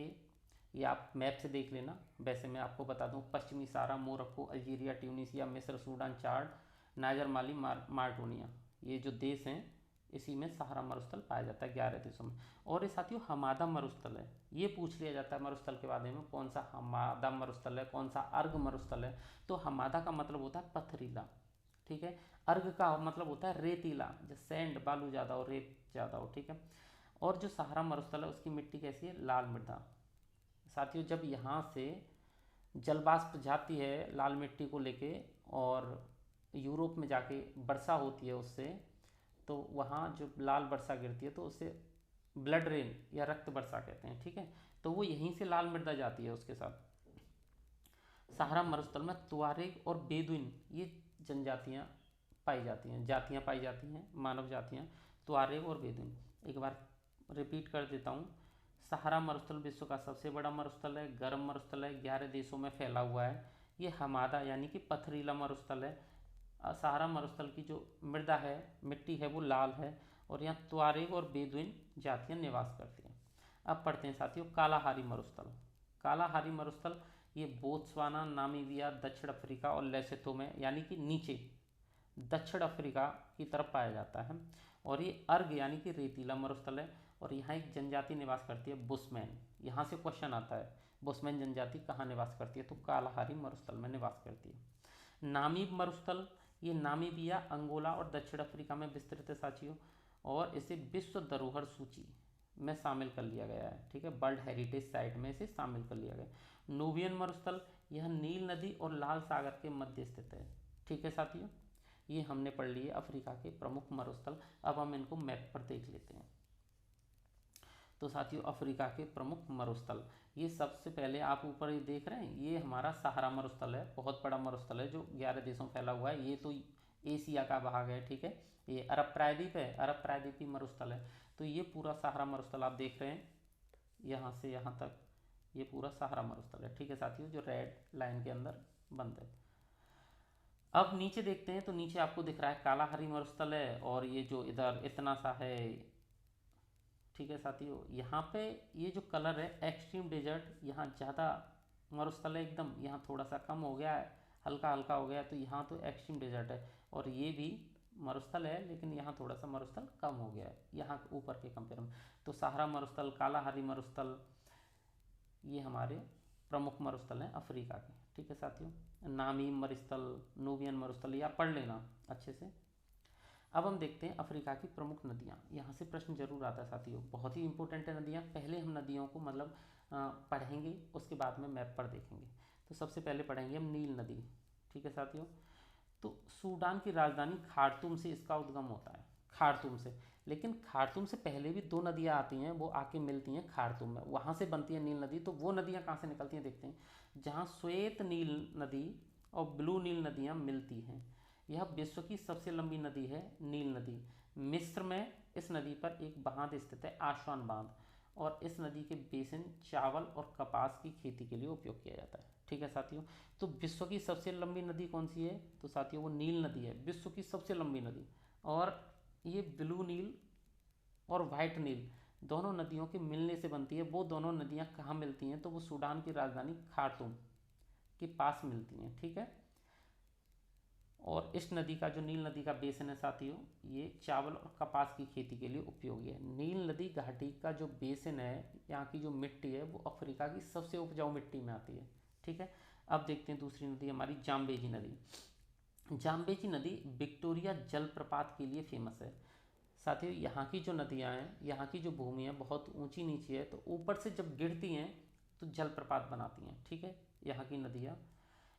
Speaker 1: ये आप मैप से देख लेना। वैसे मैं आपको बता दूं, पश्चिमी सहारा, मोरक्को, अल्जीरिया, ट्यूनीसिया, मिस्र, सूडान, चाड, नाइजर, माली, मार्टोनिया, ये जो देश हैं इसी में सहारा मरुस्थल पाया जाता है 11 देशों में। और ये साथियों हमादा मरुस्थल है, ये पूछ लिया जाता है मरुस्थल के बारे में, कौन सा हमादा मरुस्थल है, कौन सा अर्ग मरुस्थल है। तो हमादा का मतलब होता है पथरीला, ठीक है। अर्ग का मतलब होता है रेतीला, जैसे सैंड, बालू ज़्यादा हो, रेत ज़्यादा हो, ठीक है। और जो सहारा मरुस्थल है उसकी मिट्टी कैसी है? लाल मृदा। साथियों जब यहाँ से जल वाष्प जाती है लाल मिट्टी को लेके और यूरोप में जाके वर्षा होती है उससे, तो वहाँ जो लाल वर्षा गिरती है तो उसे ब्लड रेन या रक्त वर्षा कहते हैं, ठीक है। तो वो यहीं से लाल मृदा जाती है उसके साथ। सहारा मरुस्थल में तुआरेग और बेदुइन ये जनजातियाँ पाई जाती हैं, जातियाँ पाई जाती हैं, मानव जातियाँ, तुआरेग और बेदुइन। एक बार रिपीट कर देता हूँ। सहारा मरुस्थल विश्व का सबसे बड़ा मरुस्थल है, गर्म मरुस्थल है, 11 देशों में फैला हुआ है। ये हमादा यानी कि पथरीला मरुस्थल है। सहारा मरुस्थल की जो मृदा है, मिट्टी है, वो लाल है और यहाँ तुआरेग और बेदुइन जातियाँ निवास करती हैं। अब पढ़ते हैं साथियों कालाहारी मरुस्थल। कालाहारी मरुस्थल ये बोत्सवाना, नामीबिया, दक्षिण अफ्रीका और लेसोथो में यानी कि नीचे दक्षिण अफ्रीका की तरफ पाया जाता है। और ये अर्ग यानी कि रेतीला मरुस्थल है और यहाँ एक जनजाति निवास करती है बुशमैन। यहाँ से क्वेश्चन आता है बुशमैन जनजाति कहाँ निवास करती है? तो कालाहारी मरुस्थल में निवास करती है। नामीब मरुस्थल ये नामीबिया, अंगोला और दक्षिण अफ्रीका में विस्तृत है साथियों, और इसे विश्व धरोहर सूची में शामिल कर लिया गया है, ठीक है। वर्ल्ड हेरिटेज साइट में इसे शामिल कर लिया गया। नूबियन मरुस्थल यह नील नदी और लाल सागर के मध्य स्थित है, ठीक है साथियों। ये हमने पढ़ लिए अफ्रीका के प्रमुख मरुस्थल। अब हम इनको मैप पर देख लेते हैं। तो साथियों अफ्रीका के प्रमुख मरुस्थल, ये सबसे पहले आप ऊपर ये देख रहे हैं, ये हमारा सहारा मरुस्थल है, बहुत बड़ा मरुस्थल है जो 11 देशों में फैला हुआ है। ये तो एशिया का भाग है, ठीक है। ये अरब प्रायद्वीप है, अरब प्रायद्वीपीय मरुस्थल है। तो ये पूरा सहारा मरुस्थल आप देख रहे हैं, यहाँ से यहाँ तक ये पूरा सहारा मरुस्थल है, ठीक है साथियों, जो रेड लाइन के अंदर बंद है। अब नीचे देखते हैं तो नीचे आपको दिख रहा है कालाहारी मरुस्थल है और ये जो इधर इतना सा है, ठीक है साथियों। यहाँ पे ये जो कलर है एक्सट्रीम डेजर्ट, यहाँ ज़्यादा मरुस्थल है एकदम, यहाँ थोड़ा सा कम हो गया है, हल्का हल्का हो गया है, तो यहाँ तो एक्सट्रीम डेजर्ट है। और ये भी मरुस्थल है लेकिन यहाँ थोड़ा सा मरुस्थल कम हो गया है यहाँ ऊपर के कंपेयर में। तो सहारा मरुस्थल, कालाहारी मरुस्थल, ये हमारे प्रमुख मरुस्थल हैं अफ्रीका के, ठीक है साथियों। नामीब मरुस्थल, नूबियन मरुस्थल, या पढ़ लेना अच्छे से। अब हम देखते हैं अफ्रीका की प्रमुख नदियाँ। यहाँ से प्रश्न जरूर आता है साथियों, बहुत ही इंपॉर्टेंट है नदियाँ। पहले हम नदियों को मतलब पढ़ेंगे, उसके बाद में मैप पर देखेंगे। तो सबसे पहले पढ़ेंगे हम नील नदी, ठीक है साथियों। तो सूडान की राजधानी खार्तूम से इसका उद्गम होता है, खार्तूम से। लेकिन खार्तूम से पहले भी दो नदियाँ आती हैं, वो आके मिलती हैं खार्तूम में, वहाँ से बनती है नील नदी। तो वो नदियाँ कहाँ से निकलती हैं देखते हैं। जहाँ श्वेत नील नदी और ब्लू नील नदियाँ मिलती हैं। यह विश्व की सबसे लंबी नदी है नील नदी। मिस्र में इस नदी पर एक बांध स्थित है, आसवान बांध, और इस नदी के बेसिन चावल और कपास की खेती के लिए उपयोग किया जाता है, ठीक है साथियों। तो विश्व की सबसे लंबी नदी कौन सी है? तो साथियों वो नील नदी है, विश्व की सबसे लंबी नदी। और ये ब्लू नील और वाइट नील दोनों नदियों के मिलने से बनती है। वो दोनों नदियाँ कहाँ मिलती हैं? तो वो सूडान की राजधानी खार्तूम के पास मिलती हैं, ठीक है। और इस नदी का जो नील नदी का बेसिन है साथियों, ये चावल और कपास की खेती के लिए उपयोगी है। नील नदी घाटी का जो बेसिन है, यहाँ की जो मिट्टी है, वो अफ्रीका की सबसे उपजाऊ मिट्टी में आती है, ठीक है। अब देखते हैं दूसरी नदी हमारी जाम्बेजी नदी। जाम्बेजी नदी विक्टोरिया जलप्रपात के लिए फेमस है साथियों। यहाँ की जो नदियाँ हैं, यहाँ की जो भूमि है बहुत ऊंची नीची है, तो ऊपर से जब गिरती हैं तो जलप्रपात बनाती हैं, ठीक है, यहाँ की नदियाँ।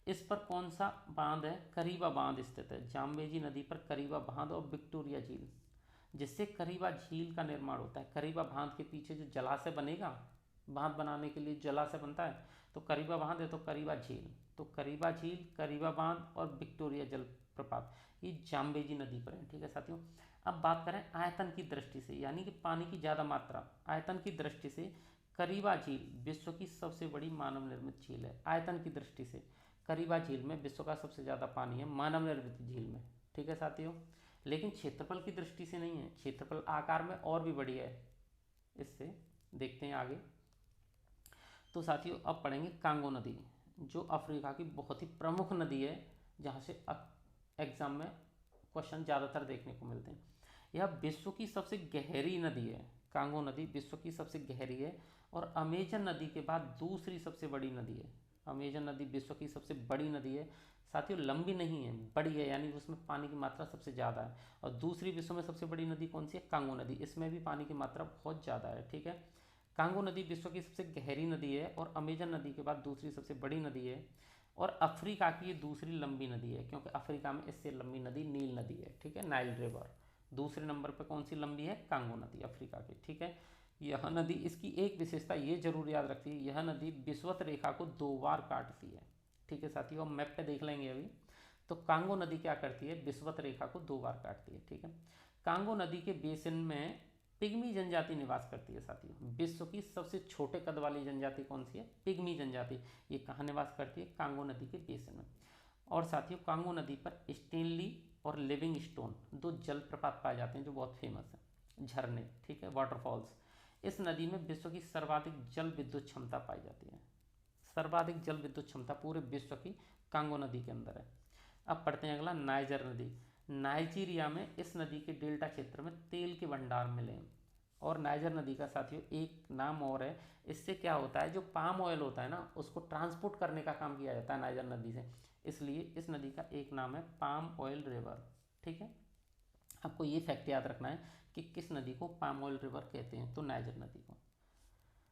Speaker 1: इस पर कौन सा बांध है? करीबा बांध स्थित है जाम्बेजी नदी पर, करीबा बांध और विक्टोरिया झील, जिससे करीबा झील का निर्माण होता है। करीबा बांध के पीछे जो जलाशय बनेगा, बांध बनाने के लिए जलाशय बनता है, तो करीबा बांध है तो करीबा झील, तो करीबा झील, करीबा बांध और विक्टोरिया जलप्रपात, ये जाम्बेजी नदी पर है, ठीक है साथियों। अब बात करें आयतन की दृष्टि से, यानी कि पानी की ज़्यादा मात्रा, आयतन की दृष्टि से करीबा झील विश्व की सबसे बड़ी मानव निर्मित झील है। आयतन की दृष्टि से करीबा झील में विश्व का सबसे ज़्यादा पानी है मानव निर्मित झील में, ठीक है साथियों। लेकिन क्षेत्रफल की दृष्टि से नहीं है, क्षेत्रफल आकार में और भी बड़ी है इससे। देखते हैं आगे। तो साथियों अब पढ़ेंगे कांगो नदी, जो अफ्रीका की बहुत ही प्रमुख नदी है, जहाँ से एग्जाम में क्वेश्चन ज़्यादातर देखने को मिलते हैं। यह विश्व की सबसे गहरी नदी है। कांगो नदी विश्व की सबसे गहरी है और अमेजन नदी के बाद दूसरी सबसे बड़ी नदी है। अमेजन नदी विश्व की सबसे बड़ी नदी है साथियों, लंबी नहीं है, बड़ी है, यानी उसमें पानी की मात्रा सबसे ज़्यादा है। और दूसरी विश्व में सबसे बड़ी नदी कौन सी है? कांगो नदी, इसमें भी पानी की मात्रा बहुत ज़्यादा है, ठीक है। कांगो नदी विश्व की सबसे गहरी नदी है और अमेजन नदी के बाद दूसरी सबसे बड़ी नदी है। और अफ्रीका की ये दूसरी लंबी नदी है, क्योंकि अफ्रीका में इससे लंबी नदी नील नदी है, ठीक है, नाइल रिवर। दूसरे नंबर पर कौन सी लंबी है? कांगो नदी अफ्रीका की, ठीक है। यह नदी, इसकी एक विशेषता ये जरूर याद रखती है, यह नदी विषुवत रेखा को 2 बार काटती है, ठीक है साथियों। हम मैप पे देख लेंगे अभी। तो कांगो नदी क्या करती है? विषुवत रेखा को 2 बार काटती है, ठीक है। कांगो नदी के बेसिन में पिग्मी जनजाति निवास करती है साथियों। विश्व की सबसे छोटे कद वाली जनजाति कौन सी है? पिग्मी जनजाति। ये कहाँ निवास करती है? कांगो नदी के बेसिन में। और साथियों कांगो नदी पर स्टेनली और लिविंग स्टोन 2 जलप्रपात पाए जाते हैं जो बहुत फेमस है, झरने, ठीक है, वाटरफॉल्स। इस नदी में विश्व की सर्वाधिक जल विद्युत क्षमता पाई जाती है। सर्वाधिक जल विद्युत क्षमता पूरे विश्व की कांगो नदी के अंदर है। अब पढ़ते हैं अगला, नाइजर नदी। नाइजीरिया में इस नदी के डेल्टा क्षेत्र में तेल के भंडार मिले हैं। और नाइजर नदी का साथियों एक नाम और है, इससे क्या होता है, जो पाम ऑयल होता है ना, उसको ट्रांसपोर्ट करने का काम किया जाता है नाइजर नदी से, इसलिए इस नदी का एक नाम है पाम ऑयल रिवर, ठीक है। आपको ये फैक्ट याद रखना है कि किस नदी को पाम ऑयल रिवर कहते हैं, तो नाइजर नदी को।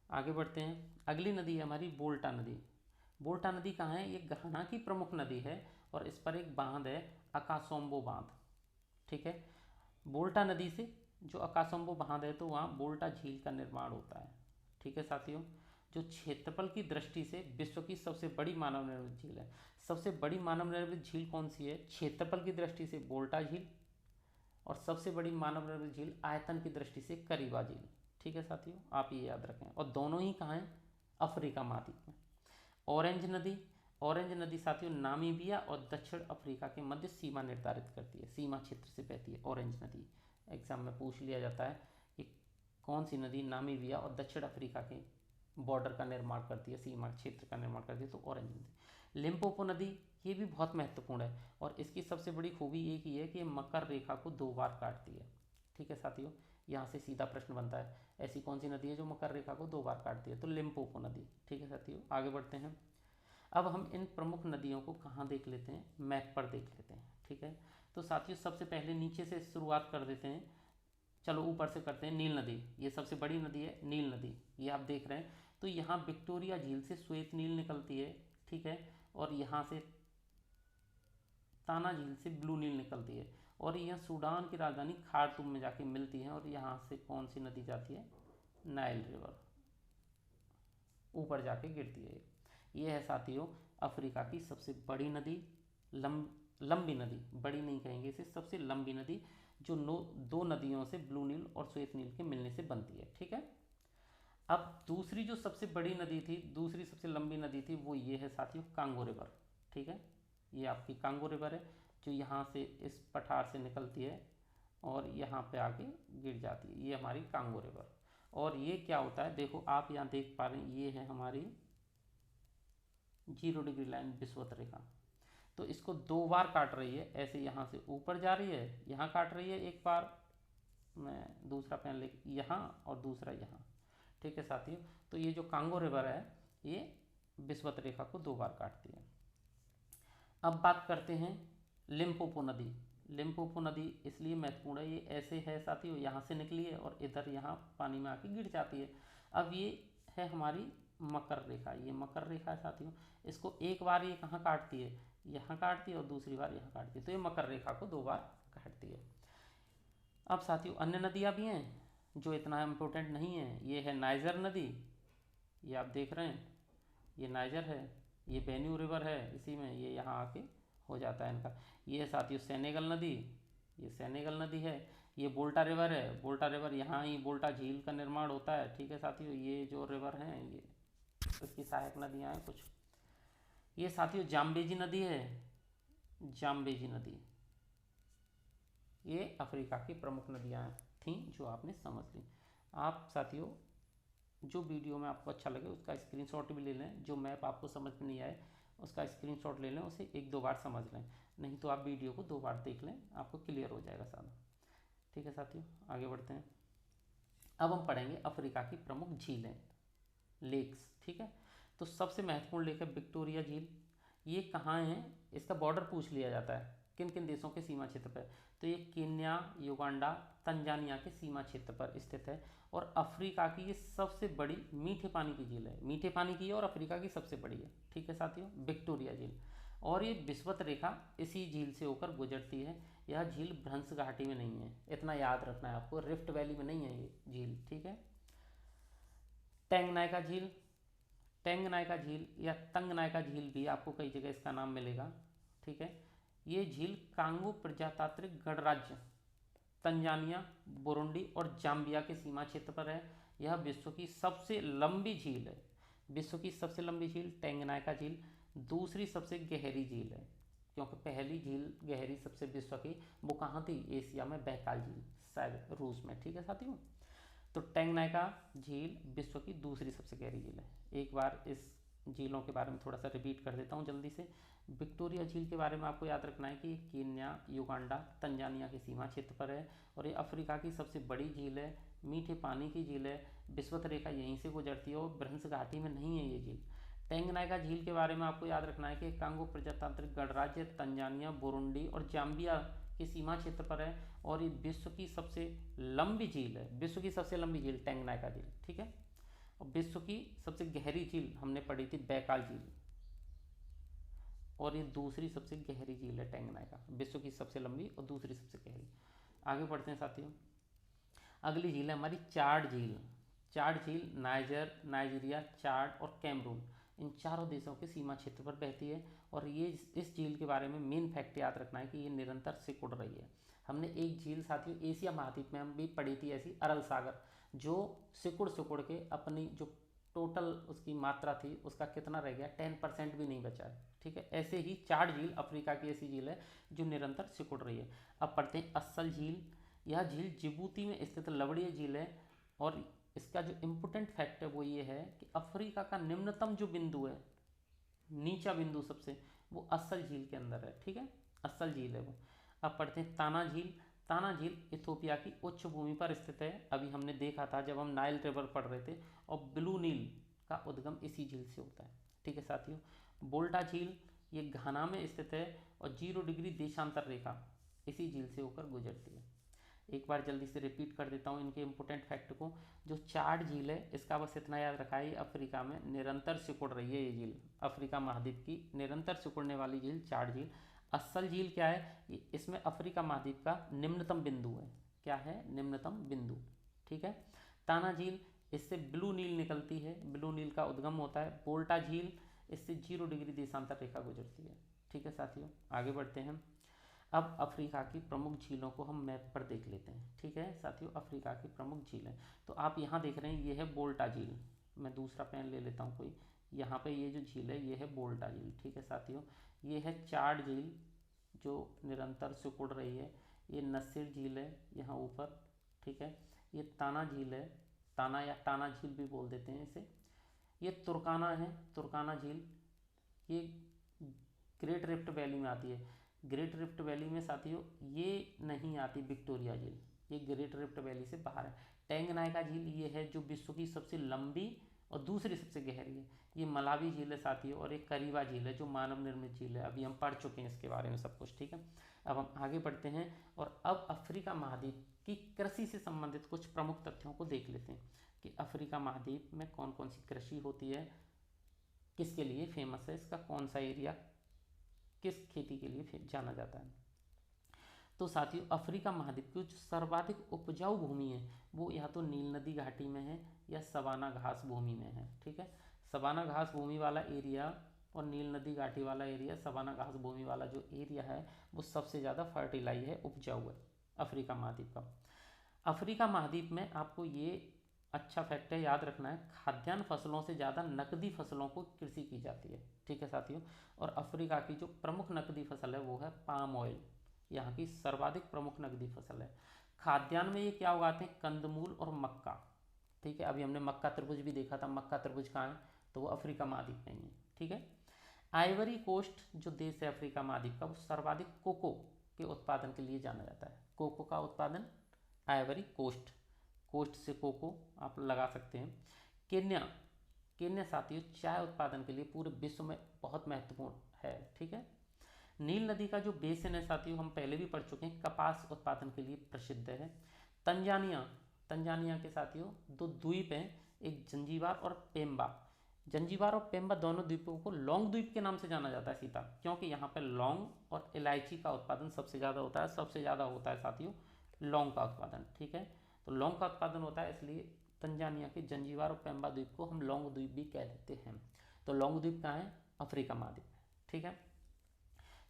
Speaker 1: आगे बढ़ते हैं। अगली नदी है हमारी वोल्टा नदी। वोल्टा नदी कहाँ है? ये घाना की प्रमुख नदी है और इस पर एक बांध है, अकासोम्बो बांध, ठीक है। वोल्टा नदी से जो अकासोम्बो बांध है तो वहाँ वोल्टा झील का निर्माण होता है, ठीक है साथियों। जो क्षेत्रफल की दृष्टि से विश्व की सबसे बड़ी मानव निर्मित झील है। सबसे बड़ी मानव निर्मित झील कौन सी है? क्षेत्रफल की दृष्टि से वोल्टा झील, और सबसे बड़ी मानव निर्मित झील आयतन की दृष्टि से करीबा झील, ठीक है साथियों, आप ये याद रखें। और दोनों ही कहाँ हैं? अफ्रीका महाद्वीप में। ऑरेंज नदी, ऑरेंज नदी साथियों नामीबिया और दक्षिण अफ्रीका के मध्य सीमा निर्धारित करती है, सीमा क्षेत्र से बहती है ऑरेंज नदी। एग्जाम में पूछ लिया जाता है कि कौन सी नदी नामीबिया और दक्षिण अफ्रीका के बॉर्डर का निर्माण करती है, सीमा क्षेत्र का निर्माण करती है, तो ऑरेंज नदी। लिम्पोपो नदी, ये भी बहुत महत्वपूर्ण है और इसकी सबसे बड़ी खूबी एक ही है कि ये मकर रेखा को 2 बार काटती है, ठीक है साथियों। यहाँ से सीधा प्रश्न बनता है, ऐसी कौन सी नदी है जो मकर रेखा को 2 बार काटती है? तो लिम्पोपो नदी, ठीक है साथियों। आगे बढ़ते हैं। अब हम इन प्रमुख नदियों को कहाँ देख लेते हैं? मैप पर देख लेते हैं, ठीक है। तो साथियों सबसे पहले नीचे से शुरुआत कर देते हैं, चलो ऊपर से करते हैं। नील नदी, ये सबसे बड़ी नदी है नील नदी, ये आप देख रहे हैं। तो यहाँ विक्टोरिया झील से श्वेत नील निकलती है, ठीक है, और यहाँ से ताना झील से ब्लू नील निकलती है, और यह सूडान की राजधानी खार्तूम में जाके मिलती है। और यहाँ से कौन सी नदी जाती है? नाइल रिवर, ऊपर जाके गिरती है। ये है साथियों अफ्रीका की सबसे बड़ी नदी, लंबी नदी, बड़ी नहीं कहेंगे इसे, सबसे लंबी नदी, जो 2 नदियों से ब्लू नील और श्वेत नील के मिलने से बनती है, ठीक है। अब दूसरी जो सबसे बड़ी नदी थी, दूसरी सबसे लंबी नदी थी, वो ये है साथियों कांगो रिवर, ठीक है। ये आपकी कांगो रिवर है जो यहाँ से इस पठार से निकलती है और यहाँ पे आके गिर जाती है, ये हमारी कांगो रिवर। और ये क्या होता है, देखो आप यहाँ देख पा रहे हैं, ये है हमारी 0 डिग्री लाइन विषुवत रेखा। तो इसको 2 बार काट रही है, ऐसे यहाँ से ऊपर जा रही है, यहाँ काट रही है एक बार, मैं दूसरा पेन ले यहाँ और दूसरा यहाँ, ठीक है साथियों। तो ये जो कांगो रिवर है ये विषुवत रेखा को 2 बार काटती है। अब बात करते हैं लिम्पोपो नदी। लिम्पोपो नदी इसलिए महत्वपूर्ण है, ये ऐसे है साथियों, यहाँ से निकली है और इधर यहाँ पानी में आके गिर जाती है। अब ये है हमारी मकर रेखा, ये मकर रेखा है साथियों। इसको एक बार ये कहाँ काटती है? यहाँ काटती है और दूसरी बार यहाँ काटती है, तो ये मकर रेखा को 2 बार काटती है। अब साथियों अन्य नदियाँ भी हैं जो इतना इम्पोर्टेंट नहीं है। ये है नाइजर नदी, ये आप देख रहे हैं, ये नाइजर है, ये बेन्यू रिवर है इसी में, ये यहाँ आके हो जाता है इनका। ये है साथियों सेनेगल नदी, ये सेनेगल नदी है। ये बोल्टा रिवर है, बोल्टा रिवर यहाँ ही बोल्टा झील का निर्माण होता है। ठीक है साथियों, ये जो रिवर हैं ये इसकी सहायक नदियाँ हैं कुछ। ये साथियों जाम्बेजी नदी है, जाम्बेजी नदी, ये अफ्रीका की प्रमुख नदियाँ थीं जो आपने समझ ली। आप साथियों जो वीडियो में आपको अच्छा लगे उसका स्क्रीनशॉट भी ले लें, जो मैप आपको समझ में नहीं आए उसका स्क्रीनशॉट ले लें, उसे एक दो बार समझ लें, नहीं तो आप वीडियो को दो बार देख लें, आपको क्लियर हो जाएगा सारा। ठीक है साथियों, आगे बढ़ते हैं। अब हम पढ़ेंगे अफ्रीका की प्रमुख झीलें, लेक्स। ठीक है, तो सबसे महत्वपूर्ण लेक है विक्टोरिया झील। ये कहाँ है, इसका बॉर्डर पूछ लिया जाता है, किन किन देशों के सीमा क्षेत्र पर। तो ये केन्या, युगांडा, तंजानिया के सीमा क्षेत्र पर स्थित है और अफ्रीका की ये सबसे बड़ी मीठे पानी की झील है, मीठे पानी की है और अफ्रीका की सबसे बड़ी है। ठीक है साथियों, विक्टोरिया झील। और ये विषुवत रेखा इसी झील से होकर गुजरती है। यह झील भ्रंश घाटी में नहीं है, इतना याद रखना है आपको, रिफ्ट वैली में नहीं है ये झील। ठीक है, टैंगनाइका झील, टैंगनाइका झील या तंगनाइका झील भी आपको कई जगह इसका नाम मिलेगा। ठीक है, ये झील कांगो प्रजातांत्रिक गणराज्य, तंजानिया, बुरुंडी और जाम्बिया के सीमा क्षेत्र पर है। यह विश्व की सबसे लंबी झील है, विश्व की सबसे लंबी झील टैंगनाइका झील, दूसरी सबसे गहरी झील है, क्योंकि पहली झील गहरी सबसे विश्व की वो कहाँ थी, एशिया में बैकाल झील, शायद रूस में। ठीक है साथियों, तो टैंगनाइका झील विश्व की दूसरी सबसे गहरी झील है। एक बार इस झीलों के बारे में थोड़ा सा रिपीट कर देता हूँ जल्दी से। विक्टोरिया झील के बारे में आपको याद रखना है कि केन्या, युगांडा, तंजानिया के सीमा क्षेत्र पर है और ये अफ्रीका की सबसे बड़ी झील है, मीठे पानी की झील है, विषुवत रेखा यहीं से गुजरती है और भ्रंश घाटी में नहीं है ये झील। टैंगनाइका झील के बारे में आपको याद रखना है कि कांगो प्रजातांत्रिक गणराज्य, तंजानिया, बुरुंडी और जाम्बिया के सीमा क्षेत्र पर है और ये विश्व की सबसे लंबी झील है, विश्व की सबसे लंबी झील टैंगनाइका झील। ठीक है, और विश्व की सबसे गहरी झील हमने पढ़ी थी बैकाल झील, और ये दूसरी सबसे गहरी झील है टैंगनाइका, विश्व की सबसे लंबी और दूसरी सबसे गहरी। आगे बढ़ते हैं साथियों, अगली झील है हमारी चाड झील। चाड झील नाइजीरिया, चाड और कैमरून, इन चारों देशों के सीमा क्षेत्र पर बहती है और ये इस झील के बारे में मेन फैक्ट याद रखना है कि ये निरंतर सिकुड़ रही है। हमने एक झील साथियों एशिया महाद्वीप में हम भी पढ़ी थी ऐसी, अरल सागर, जो सिकुड़ सिकुड़ के अपनी जो टोटल उसकी मात्रा थी उसका कितना रह गया, 10% भी नहीं बचा है। ठीक है, ऐसे ही चाड झील अफ्रीका की ऐसी झील है जो निरंतर सिकुड़ रही है। अब पढ़ते हैं अस्सल झील। यह झील जिबूती में स्थित लवणीय झील है और इसका जो इम्पोर्टेंट फैक्ट है वो ये है कि अफ्रीका का निम्नतम जो बिंदु है, नीचा बिंदु सबसे, वो अस्सल झील के अंदर है। ठीक है, अस्सल झील है वो। अब पढ़ते हैं ताना झील। ताना झील इथोपिया की उच्च भूमि पर स्थित है, अभी हमने देखा था जब हम नाइल रिवर पढ़ रहे थे, और ब्लू नील का उद्गम इसी झील से होता है। ठीक है साथियों, बोल्टा झील ये घाना में स्थित है और 0 डिग्री देशांतर रेखा इसी झील से होकर गुजरती है। एक बार जल्दी से रिपीट कर देता हूँ इनके इंपोर्टेंट फैक्ट को। जो चाड झील है इसका बस इतना याद रखा है, अफ्रीका में निरंतर सिकुड़ रही है ये झील, अफ्रीका महाद्वीप की निरंतर सिकुड़ने वाली झील चाड झील। अस्सल झील क्या है, इसमें अफ्रीका महाद्वीप का निम्नतम बिंदु है, क्या है, निम्नतम बिंदु। ठीक है, ताना झील इससे ब्लू नील निकलती है, ब्लू नील का उद्गम होता है। बोल्टा झील इससे 0 डिग्री देशांतर रेखा गुजरती है। ठीक है साथियों, आगे बढ़ते हैं। अब अफ्रीका की प्रमुख झीलों को हम मैप पर देख लेते हैं। ठीक है साथियों, अफ्रीका की प्रमुख झीलें तो आप यहाँ देख रहे हैं, ये है बोल्टा झील। मैं दूसरा पेन ले लेता हूँ कोई, यहाँ पे ये जो झील है ये है बोल्टा झील। ठीक है साथियों, ये है चाड झील जो निरंतर सिकुड़ रही है, ये नसीर झील है यहाँ ऊपर। ठीक है, ये ताना झील है, ताना या टाना झील भी बोल देते हैं इसे। ये तुर्काना है, तुर्काना झील, ये ग्रेट रिफ्ट वैली में आती है। ग्रेट रिफ्ट वैली में साथियों ये नहीं आती विक्टोरिया झील, ये ग्रेट रिफ्ट वैली से बाहर है। टैंगनाइका झील ये है जो विश्व की सबसे लंबी और दूसरी सबसे गहरी है, ये मलावी झील है साथियों। और एक करीबा झील है जो मानव निर्मित झील है, अभी हम पढ़ चुके हैं इसके बारे में सब कुछ। ठीक है, अब हम आगे बढ़ते हैं और अब अफ्रीका महाद्वीप की कृषि से संबंधित कुछ प्रमुख तथ्यों को देख लेते हैं कि अफ्रीका महाद्वीप में कौन कौन सी कृषि होती है, किसके लिए फेमस है, इसका कौन सा एरिया किस खेती के लिए जाना जाता है। तो साथियों अफ्रीका महाद्वीप की जो सर्वाधिक उपजाऊ भूमि है वो या तो नील नदी घाटी में है या सवाना घास भूमि में है। ठीक है, सवाना घास भूमि वाला एरिया और नील नदी घाटी वाला एरिया, सवाना घास भूमि वाला जो एरिया है वो सबसे ज़्यादा फर्टिलाइज है, उपजाऊ है अफ्रीका महाद्वीप का। अफ्रीका महाद्वीप में आपको ये अच्छा फैक्ट है, याद रखना है, खाद्यान्न फसलों से ज़्यादा नकदी फसलों को कृषि की जाती है। ठीक है साथियों। और अफ्रीका की जो प्रमुख नकदी फसल है वो है पाम ऑयल, यहाँ की सर्वाधिक प्रमुख नकदी फसल है। खाद्यान्न में ये क्या उगाते हैं, कंदमूल और मक्का। ठीक है, अभी हमने मक्का तरबूज भी देखा था, मक्का तरबूज कहाँ है, तो वो अफ्रीका महाद्वीप में ही है। ठीक है। आइवरी कोस्ट जो देश है अफ्रीका महाद्वीप का, वो सर्वाधिक कोको के उत्पादन के लिए जाना जाता है। कोको का उत्पादन आइवरी कोस्ट, कोस्ट से कोको आप लगा सकते हैं। केन्या, केन्या साथियों चाय उत्पादन के लिए पूरे विश्व में बहुत महत्वपूर्ण है। ठीक है। नील नदी का जो बेसिन है साथियों, हम पहले भी पढ़ चुके हैं, कपास उत्पादन के लिए प्रसिद्ध है। तंजानिया, तंजानिया के साथियों दो द्वीप हैं, एक जंजीबार और पेम्बा। जंजीबार और पेम्बा दोनों द्वीपों को लौंग द्वीप के नाम से जाना जाता है सीता, क्योंकि यहाँ पर लौंग और इलायची का उत्पादन सबसे ज़्यादा होता है। सबसे ज़्यादा होता है साथियों लौंग का उत्पादन। ठीक है। तो लौंग का उत्पादन होता है, इसलिए तंजानिया के जंजीबार और पेम्बा द्वीप को हम लौंग द्वीप भी कह देते हैं। तो लौंग द्वीप कहाँ है, अफ्रीका महाद्वीप में। ठीक है।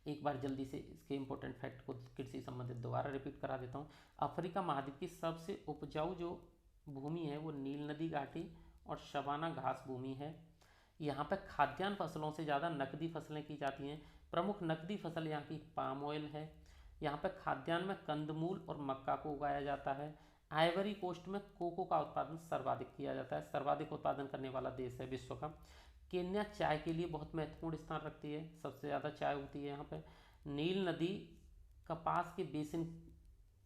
Speaker 1: एक बार जल्दी से इसके इंपॉर्टेंट फैक्ट को कृषि संबंधित दोबारा रिपीट करा देता हूँ। अफ्रीका महाद्वीप की सबसे उपजाऊ जो भूमि है वो नील नदी घाटी और शबाना घास भूमि है। यहाँ पर खाद्यान्न फसलों से ज़्यादा नकदी फसलें की जाती हैं। प्रमुख नकदी फसल यहाँ की पाम ऑयल है। यहाँ पर खाद्यान्न में कंदमूल और मक्का को उगाया जाता है। आइवरी कोस्ट में कोको का उत्पादन सर्वाधिक किया जाता है, सर्वाधिक उत्पादन करने वाला देश है विश्व का। केन्या चाय के लिए बहुत महत्वपूर्ण स्थान रखती है, सबसे ज़्यादा चाय होती है यहाँ पे। नील नदी कपास के बेसिन,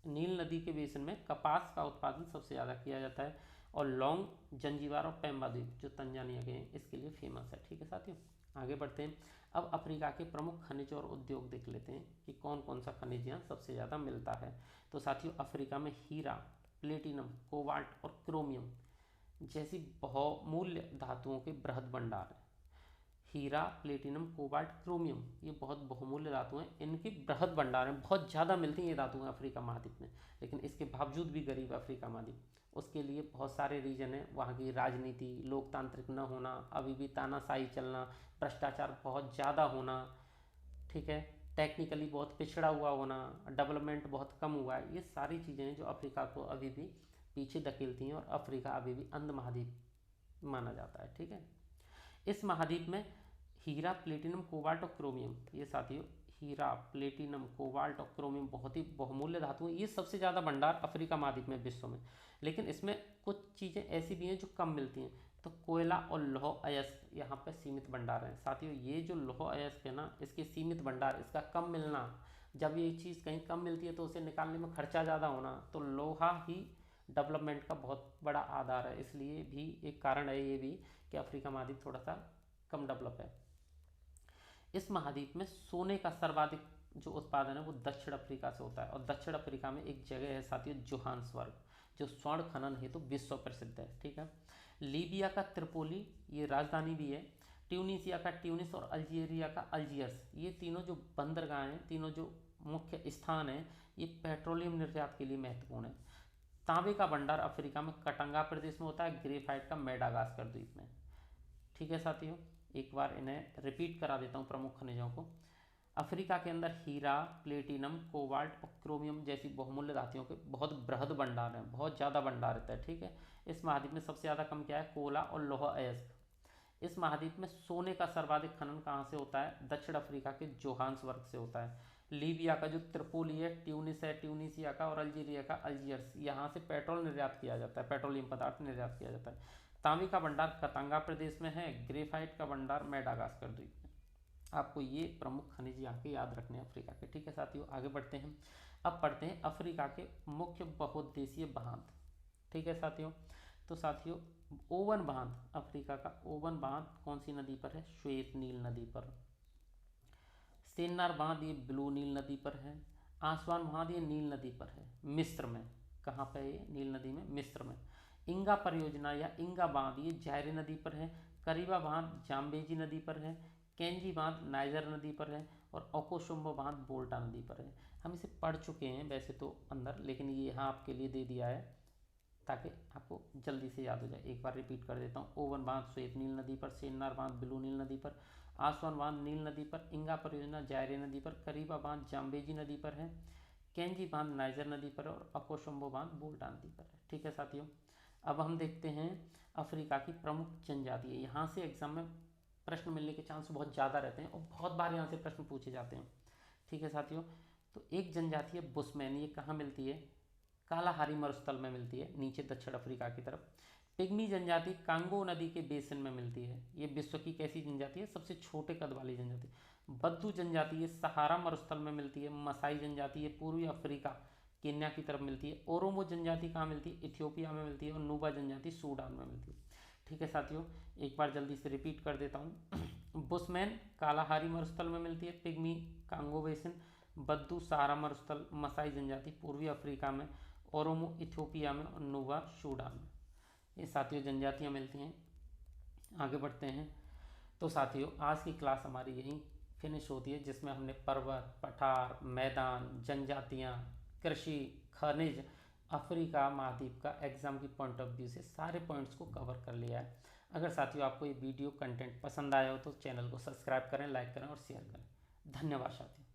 Speaker 1: नील नदी के बेसिन में कपास का उत्पादन सबसे ज़्यादा किया जाता है। और लौंग, जंजीबार और पेम्बा द्वीप जो तंजानिया के हैं इसके लिए फेमस है। ठीक है साथियों, आगे बढ़ते हैं। अब अफ्रीका के प्रमुख खनिज और उद्योग देख लेते हैं कि कौन कौन सा खनिज यहाँ सबसे ज़्यादा मिलता है। तो साथियों अफ्रीका में हीरा, प्लेटिनम, कोबाल्ट और क्रोमियम जैसी बहुमूल्य धातुओं के बृहद भंडार हैं। हीरा, प्लेटिनम, कोबाल्ट, क्रोमियम ये बहुत बहुमूल्य धातु हैं, इनके बृहद भंडार हैं, बहुत ज़्यादा मिलती हैं ये धातुएं अफ्रीका महाद्वीप में। लेकिन इसके बावजूद भी गरीब अफ्रीका महाद्वीप, उसके लिए बहुत सारे रीजन हैं। वहाँ की राजनीति, लोकतांत्रिक न होना, अभी भी तानाशाही चलना, भ्रष्टाचार बहुत ज़्यादा होना, ठीक है, टेक्निकली बहुत पिछड़ा हुआ होना, डेवलपमेंट बहुत कम हुआ है, ये सारी चीज़ें हैं जो अफ्रीका को अभी भी पीछे धकेलती हैं और अफ्रीका अभी भी अंध महाद्वीप माना जाता है। ठीक है। इस महाद्वीप में हीरा, प्लेटिनम, कोबाल्ट और क्रोमियम, ये साथियों हीरा, प्लेटिनम, कोबाल्ट और क्रोमियम बहुत ही बहुमूल्य धातु हैं। ये सबसे ज़्यादा भंडार अफ्रीका महाद्वीप में विश्व में। लेकिन इसमें कुछ चीज़ें ऐसी भी हैं जो कम मिलती हैं। तो कोयला और लौह अयस्क यहाँ पे सीमित भंडार हैं साथियों। ये जो लौह अयस्क है ना, इसके सीमित भंडार, इसका कम मिलना, जब ये चीज़ कहीं कम मिलती है तो उसे निकालने में खर्चा ज़्यादा होना, तो लोहा ही डेवलपमेंट का बहुत बड़ा आधार है। इसलिए भी एक कारण है ये भी कि अफ्रीका महाद्वीप थोड़ा सा कम डेवलप है। इस महाद्वीप में सोने का सर्वाधिक जो उत्पादन है वो दक्षिण अफ्रीका से होता है। और दक्षिण अफ्रीका में एक जगह है साथियों जोहान्सबर्ग, जो स्वर्ण खनन हेतु तो विश्व प्रसिद्ध है। ठीक है। लीबिया का त्रिपोली ये राजधानी भी है। ट्यूनीसिया का ट्यूनिस और अल्जीरिया का अल्जियर्स, ये तीनों जो बंदरगाह हैं, तीनों जो मुख्य स्थान हैं, ये पेट्रोलियम निर्यात के लिए महत्वपूर्ण है। तांबे का भंडार अफ्रीका में कटंगा प्रदेश में होता है, ग्रेफाइट का मेडागास्कर द्वीप में। ठीक है साथियों, एक बार इन्हें रिपीट करा देता हूँ प्रमुख खनिजों को। अफ्रीका के अंदर हीरा, प्लेटिनम, कोबाल्ट और क्रोमियम जैसी बहुमूल्य धातुओं के बहुत बृहद भंडार हैं, बहुत ज़्यादा भंडार रहता है। ठीक है। इस महाद्वीप में सबसे ज़्यादा कम क्या है, कोयला और लौह अयस्क। इस महाद्वीप में सोने का सर्वाधिक खनन कहाँ से होता है, दक्षिण अफ्रीका के जोहान्सबर्ग से होता है। लीबिया का जो त्रिपोली है, ट्यूनिस है, ट्यूनिसिया का, और अल्जीरिया का अल्जियर्स, यहाँ से पेट्रोल निर्यात किया जाता है, पेट्रोलियम पदार्थ निर्यात किया जाता है। तांबे का भंडार कतंगा प्रदेश में है, ग्रेफाइट का भंडार मेडागास्कर द्वीप में। आपको ये प्रमुख खनिज यहाँ के याद रखने हैं अफ्रीका के। ठीक है साथियों, आगे बढ़ते हैं। अब पढ़ते हैं अफ्रीका के मुख्य बहुउद्देशीय बांध। ठीक है साथियों, तो साथियों ओवन बांध, अफ्रीका का ओवन बांध कौन सी नदी पर है, श्वेत नील नदी पर। सेन्नार बांध ये ब्लू नील नदी पर है। आसवान बांध ये नील नदी पर है, मिस्र में। कहाँ पर है ये, नील नदी में, मिस्र में। इंगा परियोजना या इंगा बांध ये जायरे नदी पर है। करीबा बांध जाम्बेजी नदी पर है। केंजी बांध नाइजर नदी पर है। और ओकोशुम्बो बांध बोल्टा नदी पर है। हम इसे पढ़ चुके हैं वैसे तो अंदर, लेकिन ये यहाँ आपके लिए दे दिया है ताकि आपको जल्दी से याद हो जाए। एक बार रिपीट कर देता हूँ। ओवन बांध श्वेत नील नदी पर, सेन्नार बांध ब्लू नील नदी पर, आसवान बांध नील नदी पर, इंगा परियोजना जायरे नदी पर, करीबा बांध जाम्बेजी नदी पर है, केंजी बांध नाइजर नदी पर और अकोशंबो बांध बोल्टा नदी पर है। ठीक है साथियों, अब हम देखते हैं अफ्रीका की प्रमुख जनजाति। यहाँ से एग्जाम में प्रश्न मिलने के चांस बहुत ज़्यादा रहते हैं और बहुत बार यहाँ से प्रश्न पूछे जाते हैं। ठीक है साथियों, तो एक जनजाति है बुशमैन, ये कहाँ मिलती है? कालाहारी मरुस्थल में मिलती है, नीचे दक्षिण अफ्रीका की तरफ। पिग्मी जनजाति कांगो नदी के बेसिन में मिलती है, ये विश्व की कैसी जनजाति है? सबसे छोटे कद वाली जनजाति। बद्दू जनजाति ये सहारा मरुस्थल में मिलती है। मसाई जनजाति ये पूर्वी अफ्रीका केन्या की तरफ मिलती है। ओरोमो जनजाति कहाँ मिलती है? इथियोपिया में मिलती है। और नुबा जनजाति सूडान में मिलती है। ठीक है साथियों, एक बार जल्दी से रिपीट कर देता हूँ। बुशमैन कालाहारी मरुस्थल में मिलती है। Pygmy Congo basin. बद्दू सहारा मरुस्थल। मसाई जनजाति पूर्वी अफ्रीका में। ओरोमो इथियोपिया में। और नुबा सूडान में। ये साथियों जनजातियाँ मिलती हैं। आगे बढ़ते हैं। तो साथियों आज की क्लास हमारी यहीं फिनिश होती है, जिसमें हमने पर्वत, पठार, मैदान, जनजातियाँ, कृषि, खनिज, अफ्रीका महाद्वीप का एग्जाम की पॉइंट ऑफ व्यू से सारे पॉइंट्स को कवर कर लिया है। अगर साथियों आपको ये वीडियो कंटेंट पसंद आया हो तो चैनल को सब्सक्राइब करें, लाइक करें और शेयर करें। धन्यवाद साथियों।